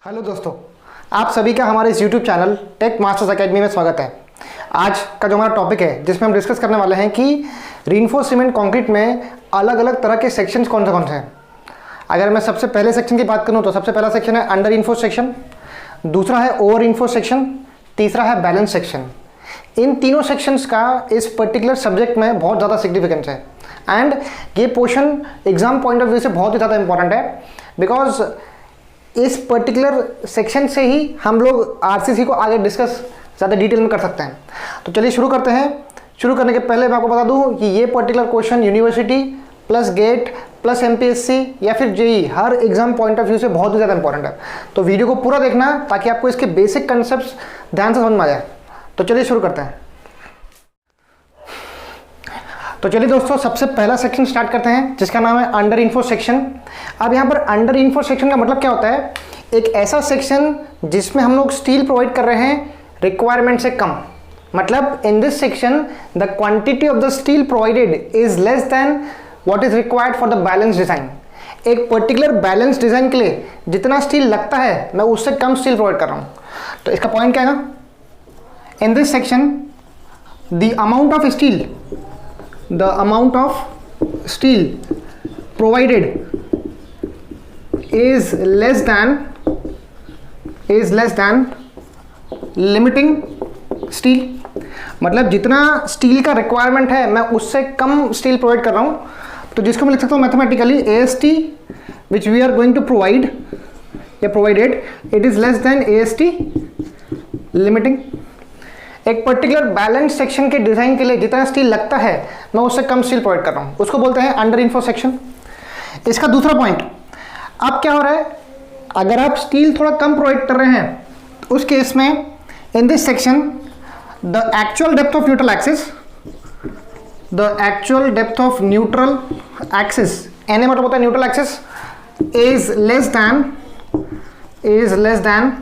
Hello दोस्तों, आप सभी का हमारे इस YouTube channel Tech Masters Academy में स्वागत है। आज का जो हमारा टॉपिक है जिसमें हम डिस्कस करने वाले हैं कि रीइंफोर्स्ड सीमेंट कंक्रीट में अलग अलग तरह के सेक्शंस कौन से हैं। अगर मैं सबसे पहले सेक्शन की बात करूं तो सबसे पहला सेक्शन है अंडर रीइंफोर्स्ड सेक्शन, दूसरा है ओवर रीइंफोर्स्ड सेक्शन, तीसरा है बैलेंस सेक्शन। इन तीनों सेक्शंस का इस पर्टिकुलर सब्जेक्ट में बहुत ज़्यादा सिग्निफिकेंस है एंड ये portion exam point of view से बहुत ही ज़्यादा इंपॉर्टेंट है बिकॉज इस पर्टिकुलर सेक्शन से ही हम लोग आरसीसी को आगे डिस्कस ज़्यादा डिटेल में कर सकते हैं। तो चलिए शुरू करते हैं। शुरू करने के पहले मैं आपको बता दूं कि ये particular question university plus GATE plus MPSC या फिर जेई हर एग्जाम पॉइंट ऑफ व्यू से बहुत ही ज़्यादा इंपॉर्टेंट है। तो वीडियो को पूरा देखना ताकि आपको इसके बेसिक कंसेप्ट ध्यान से समझ में आ जाए। तो चलिए शुरू करते हैं। तो चलिए दोस्तों, सबसे पहला सेक्शन स्टार्ट करते हैं जिसका नाम है अंडर रीइंफोर्स्ड सेक्शन। अब यहाँ पर अंडर रीइंफोर्स्ड सेक्शन का मतलब क्या होता है? एक ऐसा सेक्शन जिसमें हम लोग स्टील प्रोवाइड कर रहे हैं रिक्वायरमेंट से कम। मतलब इन this section the quantity of the steel provided is less then what is required for the balance design. एक पर्टिकुलर बैलेंस डिजाइन के लिए जितना स्टील लगता है मैं उससे कम स्टील प्रोवाइड कर रहा हूँ। तो इसका पॉइंट क्या है? इन this section the amount of steel provided is less than limiting steel। मतलब जितना स्टील का रिक्वायरमेंट है मैं उससे कम स्टील प्रोवाइड कर रहा हूँ। तो जिसको मैं लिख सकता हूँ mathematically AST which we are going to provide या provided it is less than AST limiting। एक पर्टिकुलर बैलेंस सेक्शन के डिजाइन के लिए जितना स्टील लगता है मैं उससे कम स्टील प्रोवाइड कर रहा हूं, उसको बोलते हैं अंडर रीइंफोर्स्ड सेक्शन। इसका दूसरा पॉइंट, अब क्या हो रहा है? अगर आप स्टील थोड़ा कम प्रोवाइड कर रहे हैं तो उस केस में in this section the actual depth of neutral axis एन मतलब होता है neutral axis is less than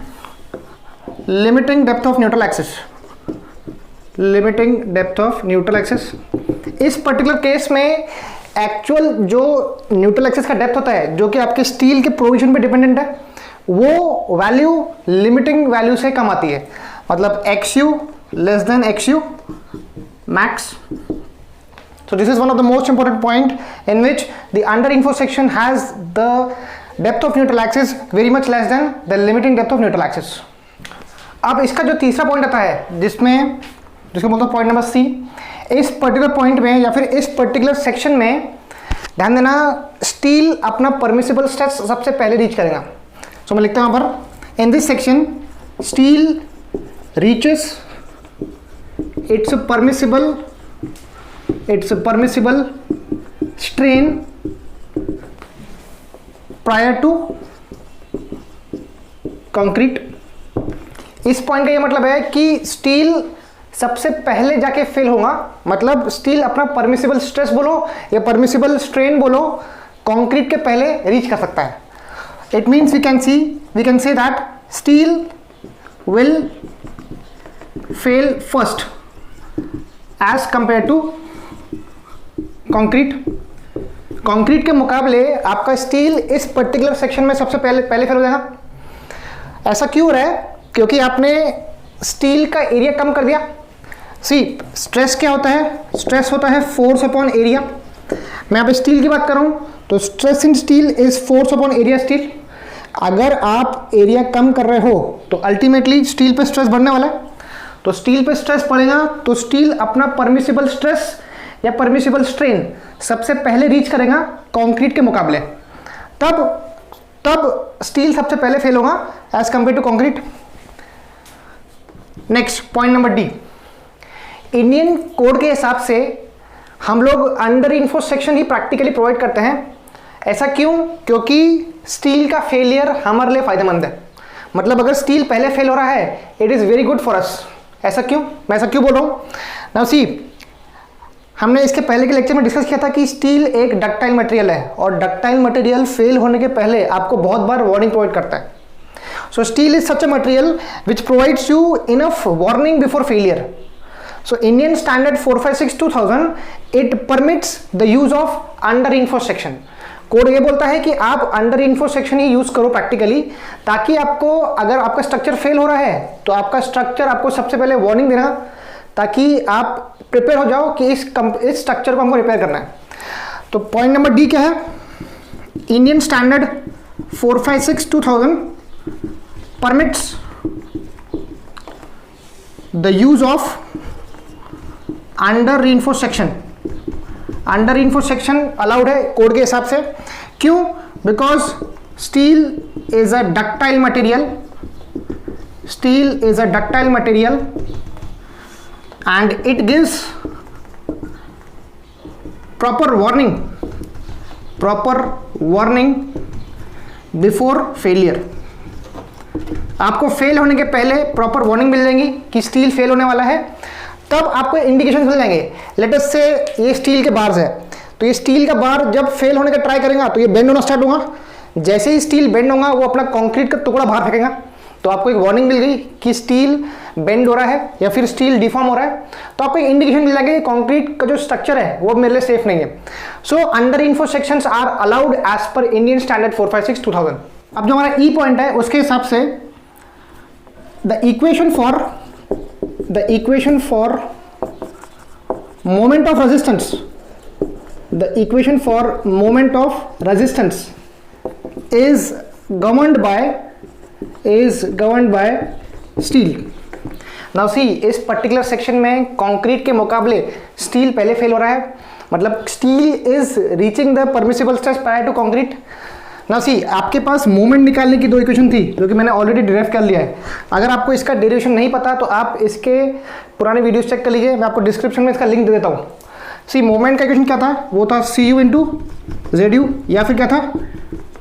limiting depth of neutral axis. इस पर्टिकुलर केस में एक्चुअल जो न्यूट्रल एक्सिस का डेप्थ होता है जो कि आपके स्टील के प्रोविजन पे डिपेंडेंट है वो वैल्यू लिमिटिंग वैल्यू से कम आती है। मतलब XU less than XU max. So this is one of the most important point in which the under reinforced section has the depth of neutral axis very much less than the limiting depth of neutral axis। अब इसका जो तीसरा point आता है जिसको बोलते हैं point number C। इस पर्टिकुलर पॉइंट में या फिर इस पर्टिकुलर सेक्शन में ध्यान देना, स्टील अपना परमिसिबल स्ट्रेस सबसे पहले रीच करेगा। सो मैं लिखता हूं यहाँ पर in this section steel reaches its permissible strain prior to concrete. इस पॉइंट का ये मतलब है कि स्टील सबसे पहले जाके फेल होगा। मतलब स्टील अपना परमिसिबल स्ट्रेस बोलो या परमिसिबल स्ट्रेन बोलो कंक्रीट के पहले रीच कर सकता है। It means we can say that steel will fail first as compare to concrete के मुकाबले आपका स्टील इस पर्टिकुलर सेक्शन में सबसे पहले फेल हो जाएगा। ऐसा क्यों हो रहा है? क्योंकि आपने स्टील का एरिया कम कर दिया। स्ट्रेस क्या होता है? स्ट्रेस होता है फोर्स अपॉन एरिया। मैं अब स्टील की बात कर रहा हूं तो stress in steel is force upon area steel. अगर आप एरिया कम कर रहे हो तो अल्टीमेटली स्टील पे स्ट्रेस बढ़ने वाला है। तो स्टील पे स्ट्रेस पड़ेगा तो स्टील अपना परमिसिबल स्ट्रेस या परमिसिबल स्ट्रेन सबसे पहले रीच करेगा कंक्रीट के मुकाबले। तब स्टील सबसे पहले फेल होगा as compare to concrete. Next point number D, Indian code के हिसाब से हम लोग अंडर रीइंफोर्स्ड सेक्शन ही प्रैक्टिकली प्रोवाइड करते हैं। ऐसा क्यों? क्योंकि स्टील का फेलियर हमारे लिए फायदेमंद है। मतलब अगर स्टील पहले फेल हो रहा है it is very good for us. ऐसा क्यों? मैं ऐसा क्यों बोल रहा हूँ? नाउ सी, हमने इसके पहले के लेक्चर में डिस्कस किया था कि स्टील एक डक्टाइल मटेरियल है और डक्टाइल मटेरियल फेल होने के पहले आपको बहुत बार वार्निंग प्रोवाइड करता है। So steel is such a material which provides you enough warning before failure. So Indian Standard 456/2000 it permits the use of under reinforced section. Code ये बोलता है कि आप अंडर इन्फो सेक्शन ही यूज करो practically, ताकि आपको अगर आपका स्ट्रक्चर फेल हो रहा है तो आपका स्ट्रक्चर आपको सबसे पहले वार्निंग देना, ताकि आप प्रिपेयर हो जाओ कि इस स्ट्रक्चर को हमको रिपेयर करना है। तो पॉइंट नंबर डी क्या है, Indian standard 456/2000 permits the use of under reinforced section. Under reinforced section allowed है कोड के हिसाब से, क्यों? Because steel is a ductile material, steel is a ductile material and it gives proper warning before failure। आपको fail होने के पहले proper warning मिल जाएगी कि स्टील फेल होने वाला है, तब आपको इंडिकेशन मिल जाएंगे। लेट अस से ये स्टील के बार्स है, तो ये स्टील का बार जब फेल होने का ट्राई करेगा तो ये बेंड होना स्टार्ट होगा। जैसे ही स्टील बेंड होगा वो अपना कंक्रीट का टुकड़ा बाहर फेंकेगा, तो आपको एक वार्निंग मिल गई कि स्टील बेंड हो रहा है या फिर स्टील डिफॉर्म हो रहा है, तो आपको इंडिकेशन मिल जाएगा कि कंक्रीट का जो स्ट्रक्चर है वो मेरे लिए सेफ नहीं है। सो अंडर इन्फो sections are allowed as per Indian standard 456/2000। अब जो हमारा ई पॉइंट है उसके हिसाब से the equation for moment of resistance, the equation for moment of resistance is governed by steel. Now see, इस पर्टिकुलर सेक्शन में कंक्रीट के मुकाबले स्टील पहले फेल हो रहा है, मतलब steel is reaching the permissible stress prior to concrete. Now see, आपके पास मोमेंट निकालने की दो इक्वेशन थी जो कि मैंने ऑलरेडी डिराइव कर लिया है। अगर आपको इसका डेरिवेशन नहीं पता तो आप इसके पुराने वीडियोस चेक कर लीजिए, मैं आपको डिस्क्रिप्शन में इसका लिंक दे देता हूँ। सी, मोमेंट का इक्वेशन क्या था, वो था CU इंटू ZU, या फिर क्या था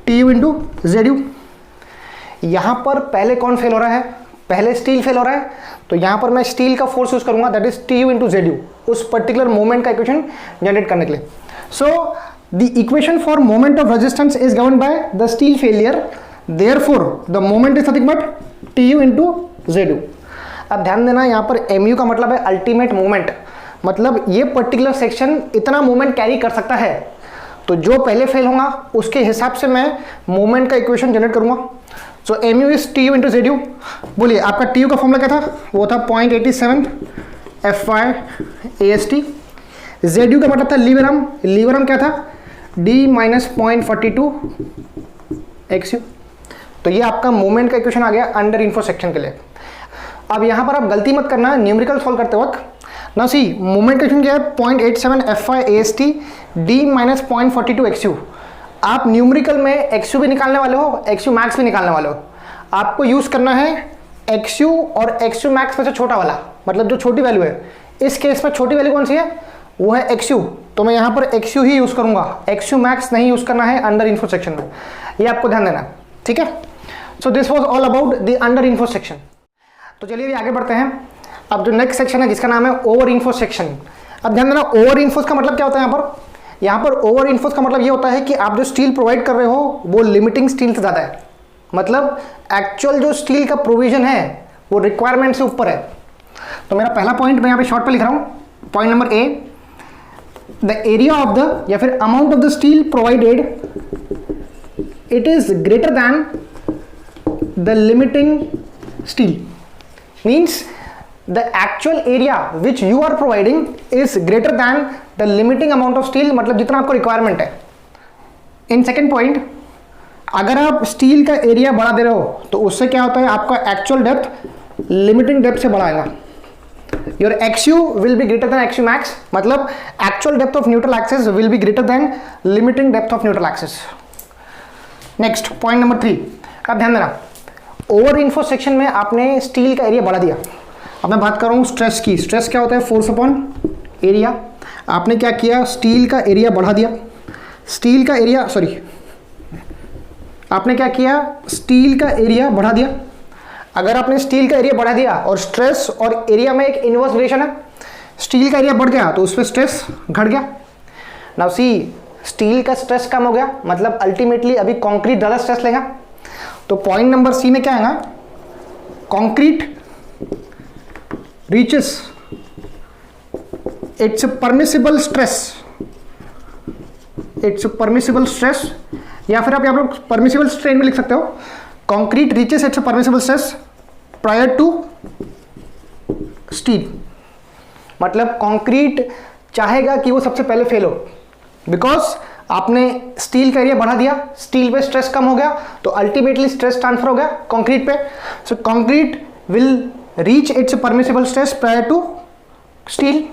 TU इंटू ZU। यहाँ पर पहले कौन फेल हो रहा है, पहले स्टील फेल हो रहा है, तो यहाँ पर मैं स्टील का फोर्स यूज करूंगा, that is TU into ZU, उस पर्टिकुलर मोमेंट का इक्वेशन जनरेट करने के लिए। So the equation for moment of resistance is governed by the steel failure, therefore the moment is nothing but TU into ZU। अब ध्यान देना, यहाँ पर MU का मतलब है अल्टीमेट मोमेंट, मतलब ये पर्टिकुलर सेक्शन इतना मोमेंट कैरी कर सकता है, तो जो पहले फेल होगा उसके हिसाब से मैं मोमेंट का इक्वेशन जनरेट करूंगा। सो MU is TU into ZU। बोलिए आपका TU का फॉर्मूला क्या था, वो था 0.87 FY/AST। ZU का मतलब था लीवरम, लीवरम क्या था D - 0.42 XU। तो ये आपका मोमेंट का इक्वेशन आ गया अंडर इन्फो सेक्शन के लिए। अब यहाँ पर आप गलती मत करना न्यूमेरिकल सॉल्व करते वक्त। ना सी, मोमेंट का इक्वेशन क्या है 0.87 FY/AST D - 0.42 XU। आप न्यूमेरिकल में XU भी निकालने वाले हो, XU मैक्स भी निकालने वाले हो। आपको यूज करना है XU और XU मैक्स में से छोटा वाला, मतलब जो छोटी वैल्यू है। इस केस में छोटी वैल्यू कौन सी है, वो है XU, तो मैं यहाँ पर XU ही यूज करूंगा, XU मैक्स नहीं यूज करना है अंडर इन्फो सेक्शन में, ये आपको ध्यान देना, ठीक है। So this was all about the under info section. तो चलिए आगे बढ़ते हैं। अब जो नेक्स्ट सेक्शन है जिसका नाम है ओवर इन्फो सेक्शन। अब ध्यान देना, ओवर इन्फोस का मतलब क्या होता है यहाँ पर ओवर इन्फोस का मतलब ये होता है कि आप जो स्टील प्रोवाइड कर रहे हो वो लिमिटिंग स्टील से ज़्यादा है, मतलब एक्चुअल जो स्टील का प्रोविजन है वो रिक्वायरमेंट से ऊपर है। तो मेरा पहला पॉइंट मैं यहाँ पे शॉर्ट पे लिख रहा हूँ, point number A, the area of the या फिर amount of the steel provided it is greater than the limiting steel, means the actual area which you are providing is greater than the limiting amount of steel, मतलब जितना आपको requirement है। In second point, अगर आप steel का area बढ़ा दे रहे हो तो उससे क्या होता है, आपका एक्चुअल डेप्थ लिमिटिंग डेप्थ से बढ़ाएगा। Your XU will be greater than XU max, मतलब actual depth of neutral axis will be greater than limiting depth of neutral axis. Next point number 3, अब ध्यान देना, ओवर इन्फो सेक्शन में आपने steel का area बढ़ा दिया। अब मैं बात कर रहा हूँ स्ट्रेस की। स्ट्रेस क्या होता है, फोर्स अपॉन एरिया। आपने क्या किया, स्टील का एरिया बढ़ा दिया, स्टील का एरिया आपने क्या किया, स्टील का एरिया बढ़ा दिया। अगर आपने स्टील का एरिया बढ़ा दिया और स्ट्रेस और एरिया में एक इनवर्स रिलेशन है, स्टील का एरिया बढ़ गया तो उस पर स्ट्रेस घट गया। नाउ सी, स्टील का स्ट्रेस कम हो गया, मतलब अल्टीमेटली अभी कंक्रीट ज़्यादा स्ट्रेस लेगा। तो पॉइंट नंबर C में क्या आएगा, concrete reaches its permissible stress it's permissible stress, या फिर आप यहाँ पर परमिसिबल स्ट्रेन भी लिख सकते हो। Concrete reaches its permissible stress prior to steel, मतलब कंक्रीट चाहेगा कि वो सबसे पहले फेल हो, बिकॉज आपने स्टील का एरिया बढ़ा दिया, स्टील पे स्ट्रेस कम हो गया, तो अल्टीमेटली स्ट्रेस ट्रांसफर हो गया कंक्रीट पे। So concrete will reach its permissible stress prior to steel.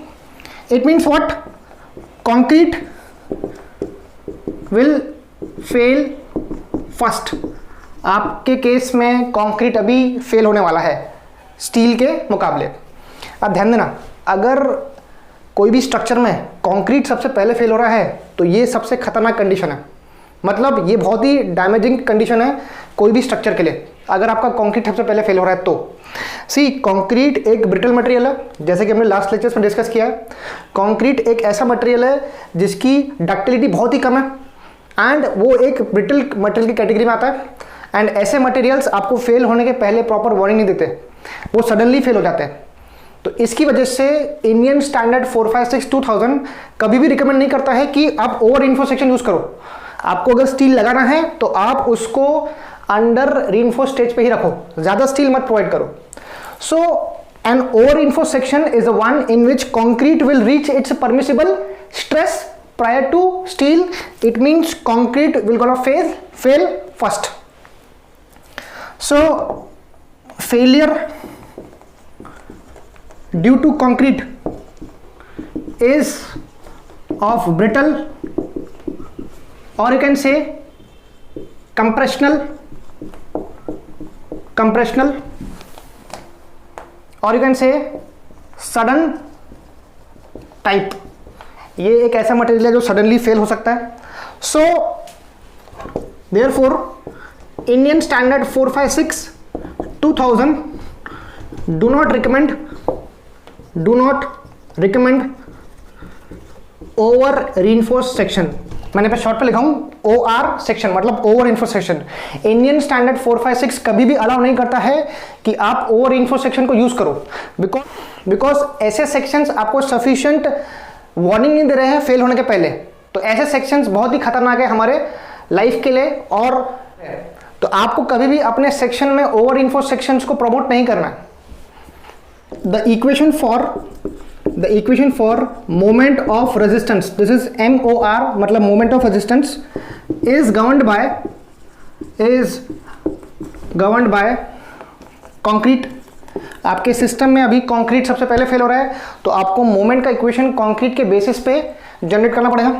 It means what? Concrete will fail first. आपके केस में कंक्रीट अभी फेल होने वाला है स्टील के मुकाबले। अब ध्यान देना, अगर कोई भी स्ट्रक्चर में कंक्रीट सबसे पहले फेल हो रहा है तो ये सबसे खतरनाक कंडीशन है, मतलब ये बहुत ही डैमेजिंग कंडीशन है कोई भी स्ट्रक्चर के लिए, अगर आपका कंक्रीट सबसे पहले फेल हो रहा है तो। सी, कंक्रीट एक ब्रिटल मटेरियल है, जैसे कि हमने लास्ट लेक्चर्स में डिस्कस किया है। कंक्रीट एक ऐसा मटेरियल है जिसकी डक्टिलिटी बहुत ही कम है, एंड वो एक ब्रिटल मटेरियल की कैटेगरी में आता है। एंड ऐसे मटेरियल्स आपको फेल होने के पहले प्रॉपर वार्निंग नहीं देते, वो सडनली फेल हो जाते हैं। तो इसकी वजह से इंडियन स्टैंडर्ड 456-2000 कभी भी रिकमेंड नहीं करता है कि आप ओवर इन्फो सेक्शन यूज करो। आपको अगर स्टील लगाना है तो आप उसको अंडर रीइंफोर्स स्टेज पे ही रखो, ज्यादा स्टील मत प्रोवाइड करो। So an over info section is the one in which concrete will reach its permissible stress prior to steel. It means concrete will gonna fail first. So failure due to concrete is of brittle, or you can say compressional, or you can say sudden type. ये एक ऐसा material है जो suddenly fail हो सकता है। So therefore Indian standard 456-2000 do not recommend over reinforce section. मैंने पे शॉर्ट पे लिखा हूं OR सेक्शन, मतलब over enforce section. Indian standard 456 कभी भी अलाउ नहीं करता है कि आप ओवर इन्फोर्स सेक्शन को यूज करो, बिकॉज ऐसे सेक्शंस आपको सफिशिएंट वार्निंग नहीं दे रहे हैं फेल होने के पहले। तो ऐसे सेक्शंस बहुत ही खतरनाक है हमारे लाइफ के लिए, और तो आपको कभी भी अपने सेक्शन में ओवर इन्फोर्स सेक्शंस को प्रमोट नहीं करना है। The equation for moment of resistance, this is MOR, मतलब moment of resistance is governed bye concrete. आपके सिस्टम में अभी कंक्रीट सबसे पहले फेल हो रहा है, तो आपको मोमेंट का इक्वेशन कंक्रीट के बेसिस पे जनरेट करना पड़ेगा।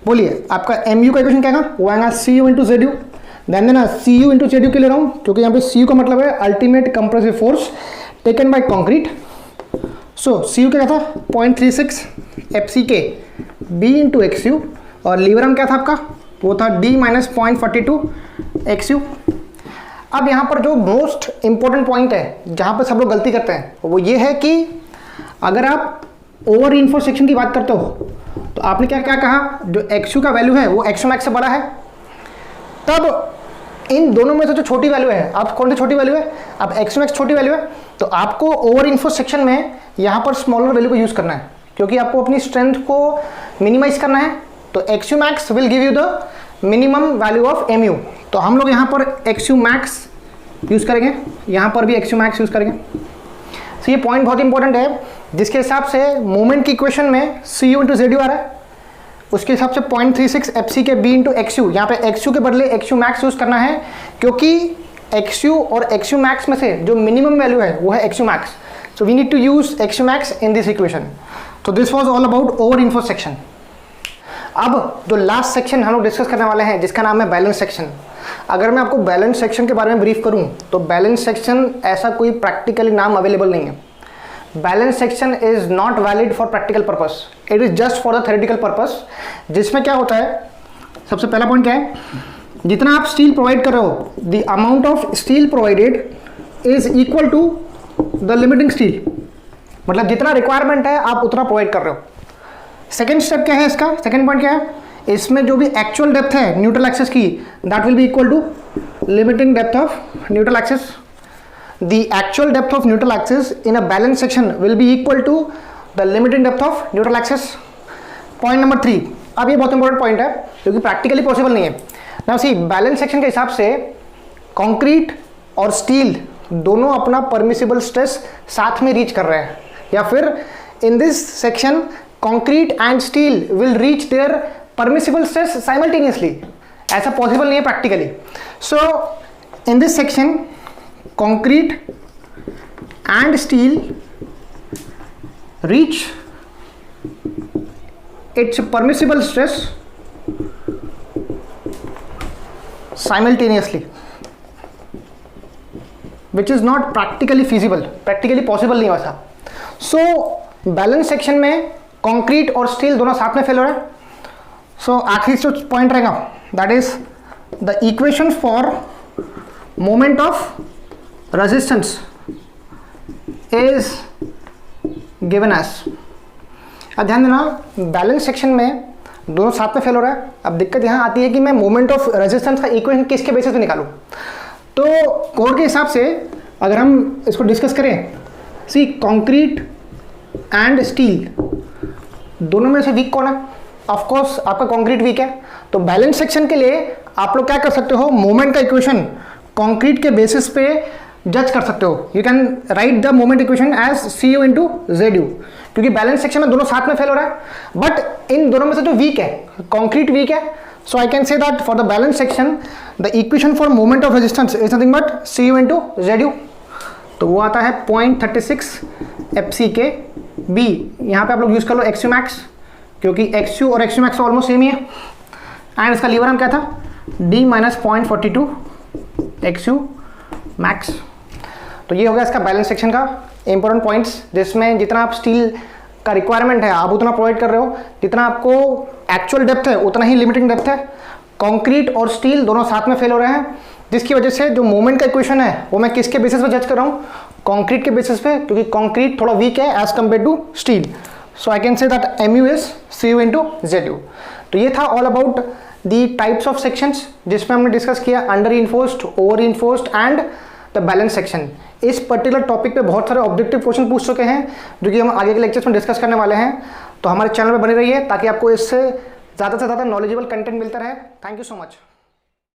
बोलिए, आपका MU का इक्वेशन क्या है? वो आएगा CU इंटू ZU। ध्यान देना, CU इंटू ZU के ले रहा हूँ क्योंकि यहाँ पे CU का मतलब है ultimate compressive force taken by concrete. So CU क्या था? 0.36 FCK B इंटू XU, और लीवरम क्या था आपका? वो था D माइनस 0.42 XU। अब यहाँ पर जो मोस्ट इंपॉर्टेंट पॉइंट है जहाँ पर सब लोग गलती करते हैं वो ये है कि अगर आप ओवर इन्फोर्स सेक्शन की बात करते हो तो आपने क्या कहा, जो XU का वैल्यू है वो XU मैक्स से बड़ा है। तब इन दोनों में से जो छोटी वैल्यू है, आप कौन सी छोटी वैल्यू है? अब XU मैक्स छोटी वैल्यू है, तो आपको ओवर इन्फोर्स सेक्शन में यहाँ पर स्मॉलर वैल्यू को यूज करना है, क्योंकि आपको अपनी स्ट्रेंथ को मिनिमाइज करना है। तो XU max will give you the minimum value of MU। तो हम लोग यहाँ पर XU मैक्स यूज करेंगे, यहाँ पर भी XU मैक्स यूज करेंगे। तो ये पॉइंट बहुत इंपॉर्टेंट है, जिसके हिसाब से मोमेंट की इक्वेशन में CU इंटू ZU आ रहा है, उसके हिसाब से 0.36 FCK B इंटू XU, यहाँ पे XU के बदले XU मैक्स यूज करना है, क्योंकि XU और XU मैक्स में से जो मिनिमम वैल्यू है वो है XU max. So we need to use XU max in this equation. तो this was all about over info section. अब जो लास्ट सेक्शन हम लोग डिस्कस करने वाले हैं जिसका नाम है बैलेंस सेक्शन। अगर मैं आपको बैलेंस सेक्शन के बारे में ब्रीफ करूं तो बैलेंस सेक्शन ऐसा कोई प्रैक्टिकली नाम अवेलेबल नहीं है। Balance section is not valid for practical purpose, it is just for the theoretical purpose. जिसमें क्या होता है, सबसे पहला पॉइंट क्या है, जितना आप स्टील प्रोवाइड कर रहे हो, the amount of steel provided is equal to the limiting steel, मतलब जितना रिक्वायरमेंट है आप उतना प्रोवाइड कर रहे हो। सेकेंड स्टेप क्या है इसका, सेकेंड पॉइंट क्या है, इसमें जो भी एक्चुअल डेप्थ है न्यूट्रल एक्सिस की, that will be equal to limiting depth of neutral axis. The actual depth of neutral axis in a balance section will be equal to the limiting depth of neutral axis. Point number 3, अब ये बहुत important point है क्योंकि practically possible नहीं है ना। सी balance section के हिसाब से कंक्रीट और स्टील दोनों अपना परमिसिबल स्ट्रेस साथ में रीच कर रहे हैं, या फिर in this section concrete and steel will reach their permissible stress simultaneously. ऐसा पॉसिबल नहीं है practically. So in this section concrete and steel reach its permissible stress simultaneously, which is not practically feasible, practically possible नहीं वैसा। so balance section में concrete और steel दोनों साथ में फेल हो रहा है। so आखिरी जो पॉइंट रहेगा that is the equation for moment of resistance is given as. अब ध्यान देना, बैलेंस सेक्शन में दोनों साथ में फेल हो रहा है। अब दिक्कत यहाँ आती है कि मैं मोमेंट ऑफ रेजिस्टेंस का इक्वेशन किसके बेसिस पे निकालूं। तो कोड के हिसाब से अगर हम इसको डिस्कस करें, सी कंक्रीट एंड स्टील दोनों में से वीक कौन है? ऑफ कोर्स आपका कंक्रीट वीक है। तो बैलेंस सेक्शन के लिए आप लोग क्या कर सकते हो, मोमेंट का इक्वेशन कंक्रीट के बेसिस पे जज कर सकते हो। You can write the moment equation as C U into Z U, क्योंकि बैलेंस सेक्शन में दोनों साथ में फेल हो रहा है। बट इन दोनों में से जो वीक है, कंक्रीट वीक है, so I can say that for the balance section the equation for moment of resistance is nothing but C U into Z U. तो वो आता है 0.36 FCK B। यहाँ पे आप लोग यूज कर लो एक्स यू मैक्स, क्योंकि एक्स यू और X U max almost same ही है। एंड इसका लीवर हम क्या था, D minus 0.42 X U max. तो ये हो गया इसका बैलेंस सेक्शन का इंपॉर्टेंट पॉइंट्स, जिसमें जितना आप स्टील का रिक्वायरमेंट है आप उतना प्रोवाइड कर रहे हो, जितना आपको एक्चुअल डेप्थ है उतना ही लिमिटिंग डेप्थ है। कंक्रीट और स्टील दोनों साथ में फेल हो रहे हैं, जिसकी वजह से जो मूवमेंट का इक्वेशन है वो मैं किसके बेसिस पे जज कर रहा हूँ, कंक्रीट के बेसिस पे, क्योंकि कंक्रीट थोड़ा वीक है as compare to steel. So I can say that MU is CU into ZU। तो ये था all about the types of sections जिसमें हमने डिस्कस किया under reinforced, over reinforced and the balance section. इस particular topic पे बहुत सारे ऑब्जेक्टिव क्वेश्चन पूछ चुके हैं जो कि हम आगे के लेक्चर्स में डिस्कस करने वाले हैं। तो हमारे चैनल पे बने रहिए ताकि आपको इससे ज़्यादा से ज़्यादा नॉलेजेबल कंटेंट मिलता रहे। Thank you so much.